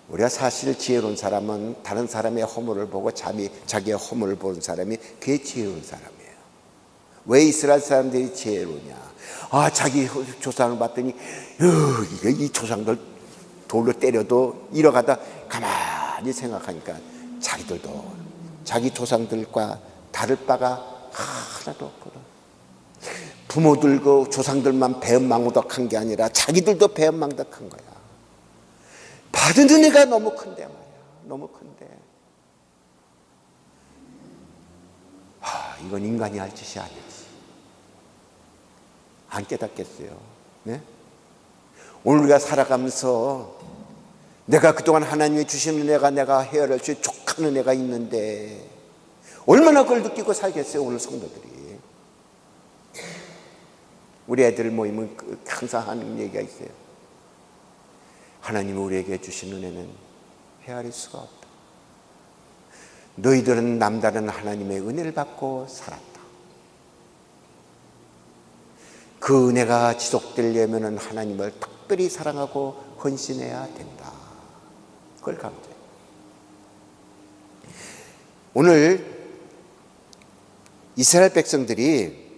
우리가 사실 지혜로운 사람은 다른 사람의 허물을 보고 자기의 허물을 보는 사람이 그게 지혜로운 사람이에요. 왜 이스라엘 사람들이 지혜로우냐? 자기 조상을 봤더니 이 조상들 돌로 때려도 잃어가다 가만히 생각하니까 자기들도 자기 조상들과 다를 바가 하나도 없거든. 부모들 그 조상들만 배은망덕한 게 아니라 자기들도 배은망덕한 거야. 받은 은혜가 너무 큰데 말이야. 너무 큰데. 이건 인간이 할 짓이 아니지. 안 깨닫겠어요. 네? 오늘 우리가 살아가면서 내가 그동안 하나님이 주신 은혜가 내가 헤아릴 수 있는 족한 은혜가 있는데 얼마나 그걸 느끼고 살겠어요, 오늘 성도들이. 우리 애들 모이면 항상 하는 얘기가 있어요. 하나님이 우리에게 주신 은혜는 헤아릴 수가 없다. 너희들은 남다른 하나님의 은혜를 받고 살았다. 그 은혜가 지속되려면 하나님을 특별히 사랑하고 헌신해야 된다. 그걸 강조해요. 오늘 이스라엘 백성들이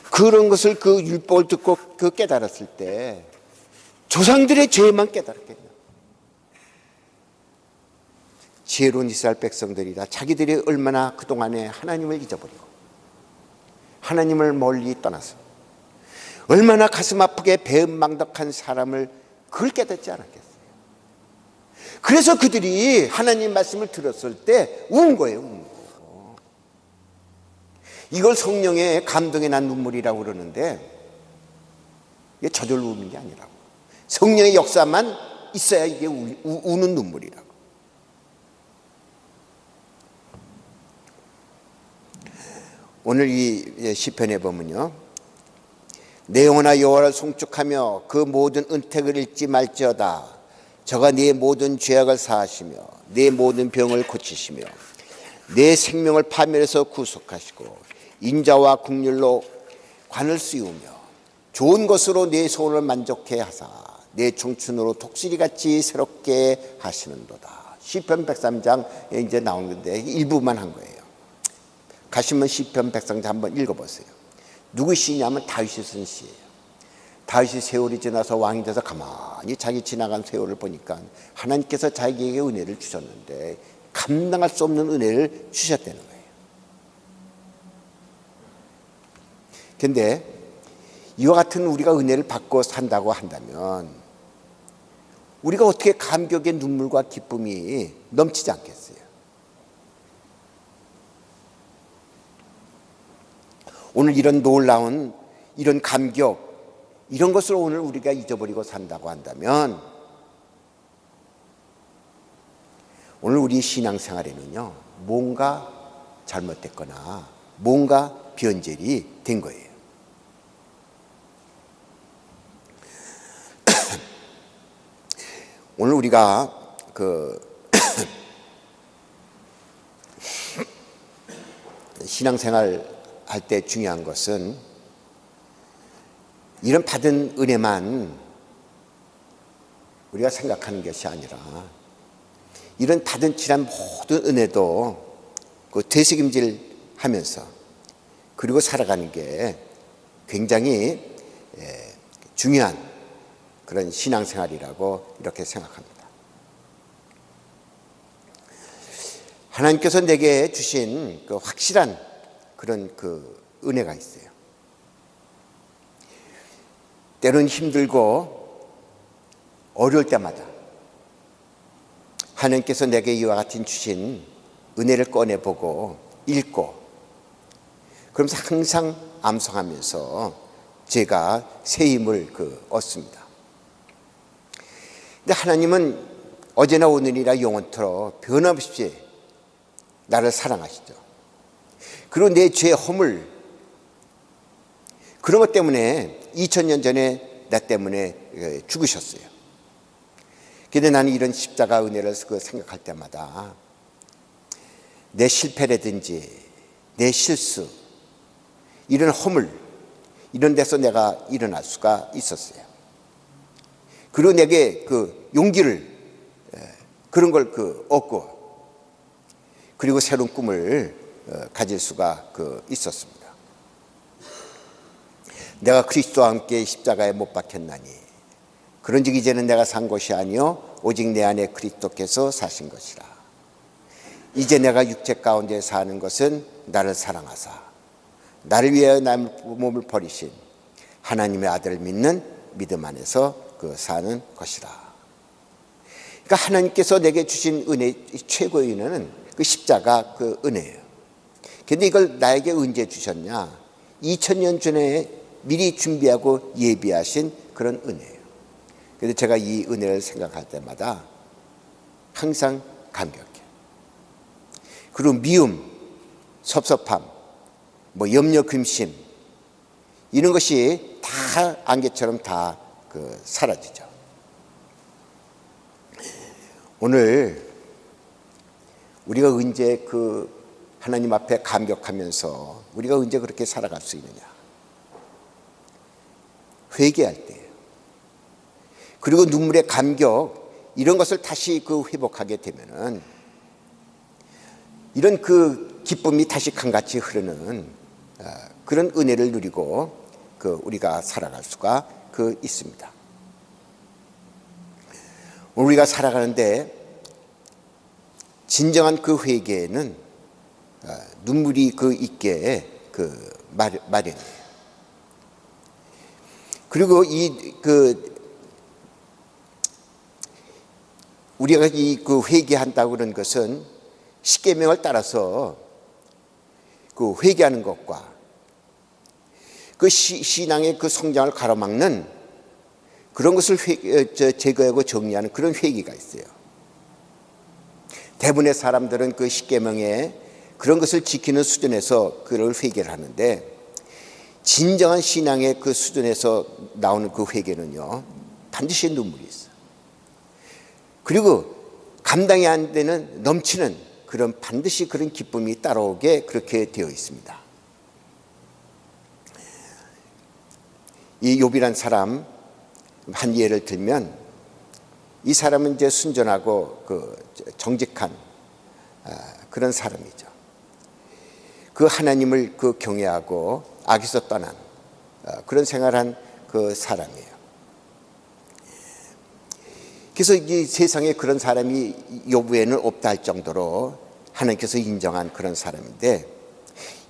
그런 것을 그 율법을 듣고 그 깨달았을 때 조상들의 죄만 깨달았겠냐. 지혜로운 이스라엘 백성들이라 자기들이 얼마나 그동안에 하나님을 잊어버리고 하나님을 멀리 떠나서 얼마나 가슴 아프게 배은망덕한 사람을 그걸 깨닫지 않았겠어요. 그래서 그들이 하나님 말씀을 들었을 때 운 거예요. 운 거. 이걸 성령의 감동에 난 눈물이라고 그러는데 이게 저절로 우는 게 아니라고. 성령의 역사만 있어야 이게 우는 눈물이라고. 오늘 이 시편에 보면요, 내 영혼아 여호와를 송축하며 그 모든 은택을 잊지 말지어다. 저가 네 모든 죄악을 사하시며 네 모든 병을 고치시며 내 생명을 파멸해서 구속하시고 인자와 긍휼로 관을 씌우며 좋은 것으로 내 소원을 만족해 하사 내 청춘으로 독수리같이 새롭게 하시는도다. 시편 103장 이제 나온 건데 일부만 한 거예요. 가시면 시편 103장 한번 읽어보세요. 누구 시냐면 다윗이 쓴 시예요. 다윗이 세월이 지나서 왕이 돼서 가만히 자기 지나간 세월을 보니까 하나님께서 자기에게 은혜를 주셨는데 감당할 수 없는 은혜를 주셨다는 거예요. 그런데 이와 같은 우리가 은혜를 받고 산다고 한다면 우리가 어떻게 감격의 눈물과 기쁨이 넘치지 않겠어요? 오늘 이런 놀라운 이런 감격 이런 것을 오늘 우리가 잊어버리고 산다고 한다면 오늘 우리 신앙생활에는요 뭔가 잘못됐거나 뭔가 변절이 된 거예요. 오늘 우리가 신앙생활 할 때 중요한 것은 이런 받은 은혜만 우리가 생각하는 것이 아니라 이런 받은 지난 모든 은혜도 그 되새김질하면서 그리고 살아가는 게 굉장히 중요한 그런 신앙생활이라고 이렇게 생각합니다. 하나님께서 내게 주신 그 확실한 그런 그 은혜가 있어요. 때로는 힘들고 어려울 때마다 하나님께서 내게 이와 같은 주신 은혜를 꺼내보고 읽고 그러면서 항상 암송하면서 제가 새 힘을 얻습니다. 근데 하나님은 어제나 오늘이라 영원토록 변함없이 나를 사랑하시죠. 그리고 내 죄의 허물 그런 것 때문에 2000년 전에 나 때문에 죽으셨어요. 그런데 나는 이런 십자가 은혜를 생각할 때마다 내 실패라든지 내 실수 이런 허물, 이런 데서 내가 일어날 수가 있었어요. 그리고 내게 그 용기를, 그런 걸 얻고, 그리고 새로운 꿈을 가질 수가 있었습니다. 내가 그리스도와 함께 십자가에 못 박혔나니 그런즉 이제는 내가 산 것이 아니요 오직 내 안에 그리스도께서 사신 것이라. 이제 내가 육체 가운데 사는 것은 나를 사랑하사 나를 위하여 나의 몸을 버리신 하나님의 아들을 믿는 믿음 안에서 사는 것이라. 그러니까 하나님께서 내게 주신 은혜, 최고의 은혜는 그 십자가 은혜예요. 그런데 이걸 나에게 언제 주셨냐? 2000년 전에 미리 준비하고 예비하신 그런 은혜예요. 그래서 제가 이 은혜를 생각할 때마다 항상 감격해요. 그리고 미움, 섭섭함, 염려, 근심, 이런 것이 다 안개처럼 다 사라지죠. 오늘 우리가 언제 하나님 앞에 감격하면서 우리가 언제 그렇게 살아갈 수 있느냐? 회개할 때예요. 그리고 눈물의 감격, 이런 것을 다시 회복하게 되면은 이런 기쁨이 다시 강같이 흐르는 그런 은혜를 누리고 우리가 살아갈 수가 있습니다. 우리가 살아가는데 진정한 회개에는 눈물이 있게 마련이에요. 그리고 우리가 회개한다고 그런 것은 십계명을 따라서 회개하는 것과 신앙의 성장을 가로막는 그런 것을 제거하고 정리하는 그런 회개가 있어요. 대부분의 사람들은 십계명에 그런 것을 지키는 수준에서 그걸 회개를 하는데, 진정한 신앙의 수준에서 나오는 회개는요, 반드시 눈물이 있어요. 그리고 감당이 안 되는 넘치는 반드시 그런 기쁨이 따라오게 그렇게 되어 있습니다. 이 욥이란 사람 한 예를 들면, 이 사람은 이제 순전하고 정직한 그런 사람이죠. 하나님을 경외하고 악에서 떠난 그런 생활한 사람이에요. 그래서 이 세상에 그런 사람이 욥에는 없다 할 정도로 하나님께서 인정한 그런 사람인데,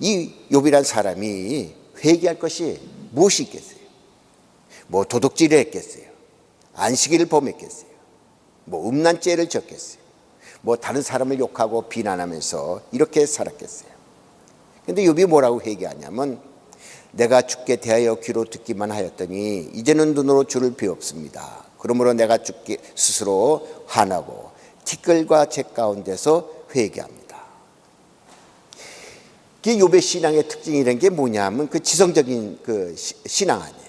이 욥이란 사람이 회개할 것이 무엇이 있겠어요? 도둑질을 했겠어요? 안식일을 범했겠어요? 음란죄를 졌겠어요? 다른 사람을 욕하고 비난하면서 이렇게 살았겠어요? 근데 욥이 뭐라고 회개하냐면, 내가 주께 대하여 귀로 듣기만 하였더니 이제는 눈으로 주를 배웠습니다. 그러므로 내가 주께 스스로 화나고 티끌과 재 가운데서 회개합니다. 그게 욥의 신앙의 특징이라는 게 뭐냐면 지성적인 신앙 아니에요.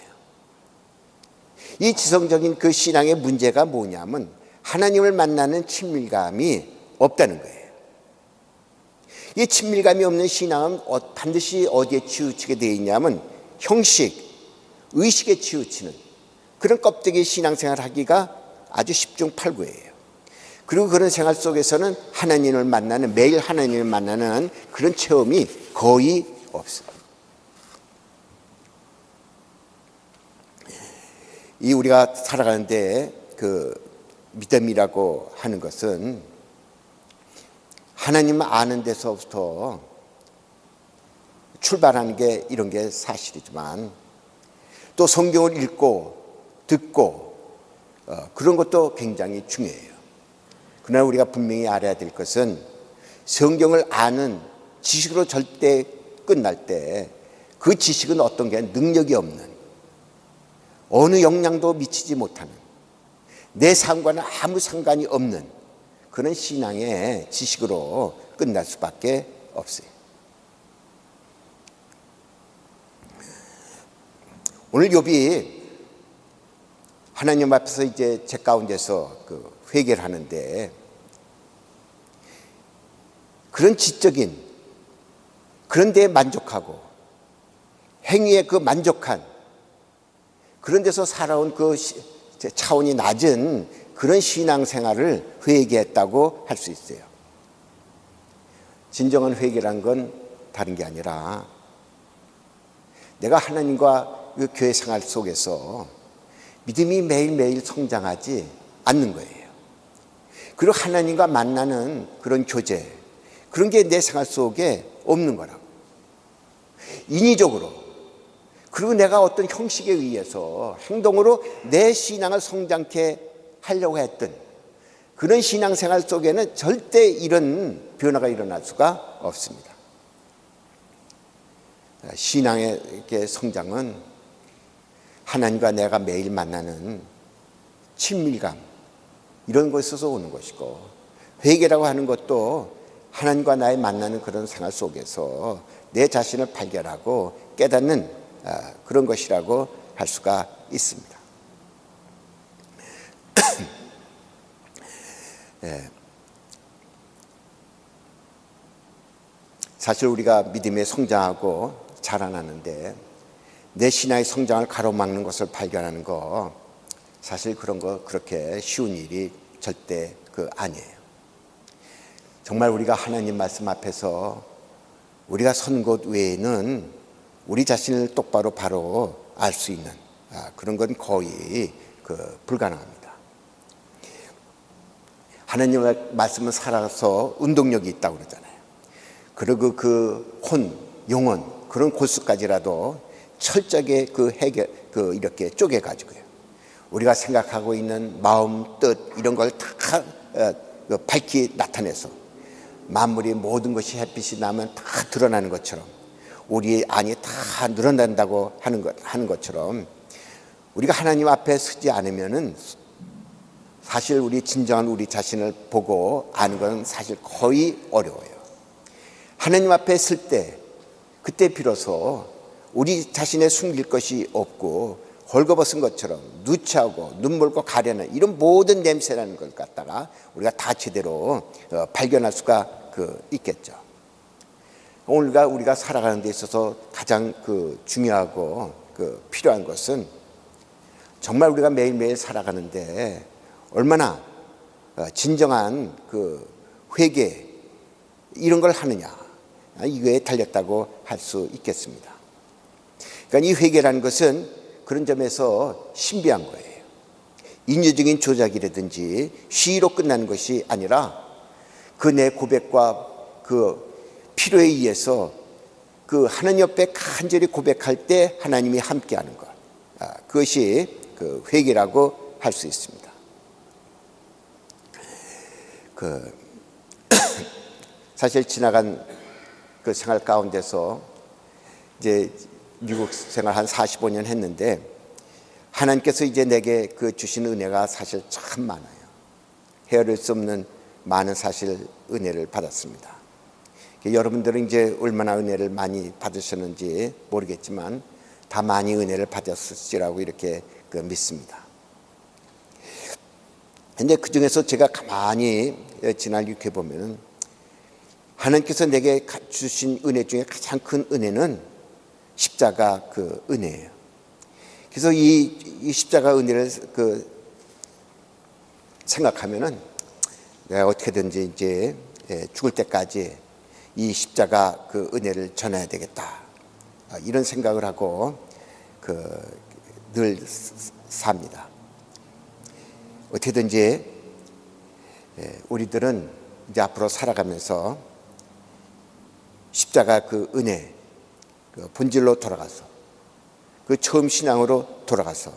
이 지성적인 신앙의 문제가 뭐냐면 하나님을 만나는 친밀감이 없다는 거예요. 이 친밀감이 없는 신앙은 반드시 어디에 치우치게 되어 있냐면 형식, 의식에 치우치는 그런 껍데기 신앙생활을 하기가 아주 십중팔구예요. 그리고 그런 생활 속에서는 하나님을 만나는, 매일 하나님을 만나는 그런 체험이 거의 없어요. 이 우리가 살아가는데 믿음이라고 하는 것은 하나님을 아는 데서부터 출발하는 게 이런 게 사실이지만, 또 성경을 읽고 듣고 그런 것도 굉장히 중요해요. 그러나 우리가 분명히 알아야 될 것은 성경을 아는 지식으로 절대 끝날 때 그 지식은 어떤 게 능력이 없는, 어느 영향도 미치지 못하는, 내 삶과는 아무 상관이 없는 그런 신앙의 지식으로 끝날 수밖에 없어요. 오늘 욥이 하나님 앞에서 이제 제 가운데서 회개를 하는데, 그런 지적인 그런 데에 만족하고 행위에 그 만족한 그런 데서 살아온 그 차원이 낮은 그런 신앙생활을 회개했다고 할 수 있어요. 진정한 회개란 건 다른 게 아니라 내가 하나님과 그 교회 생활 속에서 믿음이 매일매일 성장하지 않는 거예요. 그리고 하나님과 만나는 그런 교제, 그런 게 내 생활 속에 없는 거라고. 인위적으로, 그리고 내가 어떤 형식에 의해서 행동으로 내 신앙을 성장케 하려고 했던 그런 신앙생활 속에는 절대 이런 변화가 일어날 수가 없습니다. 신앙의 성장은 하나님과 내가 매일 만나는 친밀감, 이런 것에서 오는 것이고, 회개라고 하는 것도 하나님과 나의 만나는 그런 생활 속에서 내 자신을 발견하고 깨닫는 그런 것이라고 할 수가 있습니다. 사실 우리가 믿음에 성장하고 자라나는데 내 신앙의 성장을 가로막는 것을 발견하는 거, 사실 그런 거 그렇게 쉬운 일이 절대 아니에요. 정말 우리가 하나님 말씀 앞에서 우리가 선 곳 외에는 우리 자신을 똑바로 바로 알 수 있는 그런 건 거의 불가능합니다. 하나님의 말씀을 살아서 운동력이 있다고 그러잖아요. 그리고 영혼, 그런 골수까지라도 철저하게 이렇게 쪼개가지고요. 우리가 생각하고 있는 마음, 뜻, 이런 걸 다 밝히 나타내서 만물이 모든 것이 햇빛이 나면 다 드러나는 것처럼, 우리의 안이 다 늘어난다고 하는 것처럼, 우리가 하나님 앞에 서지 않으면은 사실 우리 진정한 우리 자신을 보고 아는 건 사실 거의 어려워요. 하나님 앞에 설 때, 그때 비로소 우리 자신의 숨길 것이 없고 헐거벗은 것처럼 누추하고 눈멀고 가려는 이런 모든 냄새라는 걸 갖다가 우리가 다 제대로 발견할 수가 있겠죠. 오늘 우리가 살아가는 데 있어서 가장 중요하고 필요한 것은 정말 우리가 매일매일 살아가는데 얼마나 진정한 회개, 이런 걸 하느냐, 이거에 달렸다고 할 수 있겠습니다. 그러니까 이 회개라는 것은 그런 점에서 신비한 거예요. 인위적인 조작이라든지 시위로 끝나는 것이 아니라 내 고백과 필요에 의해서 하나님 옆에 간절히 고백할 때 하나님이 함께하는 것, 그것이 회개라고 할 수 있습니다. 사실 지나간 생활 가운데서 이제 미국 생활 한 45년 했는데 하나님께서 이제 내게 주신 은혜가 사실 참 많아요. 헤아릴 수 없는 많은 사실 은혜를 받았습니다. 여러분들은 이제 얼마나 은혜를 많이 받으셨는지 모르겠지만 다 많이 은혜를 받았을지라고 이렇게 믿습니다. 근데 그 중에서 제가 가만히 지날 이렇게 보면은 하나님께서 내게 주신 은혜 중에 가장 큰 은혜는 십자가 은혜예요. 그래서 이 십자가 은혜를 생각하면은 내가 어떻게든지 이제 죽을 때까지 이 십자가 은혜를 전해야 되겠다, 이런 생각을 하고 늘 삽니다. 어떻게든지 우리들은 이제 앞으로 살아가면서 십자가 은혜, 본질로 돌아가서 처음 신앙으로 돌아가서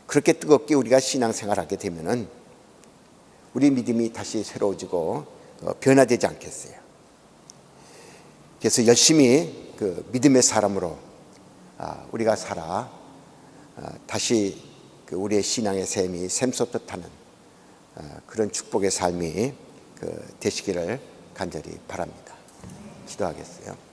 그렇게 뜨겁게 우리가 신앙생활하게 되면은 우리 믿음이 다시 새로워지고 변화되지 않겠어요. 그래서 열심히 믿음의 사람으로 우리가 살아 다시 우리의 신앙의 샘이 샘솟듯 하는 그런 축복의 삶이 되시기를 간절히 바랍니다. 기도하겠어요.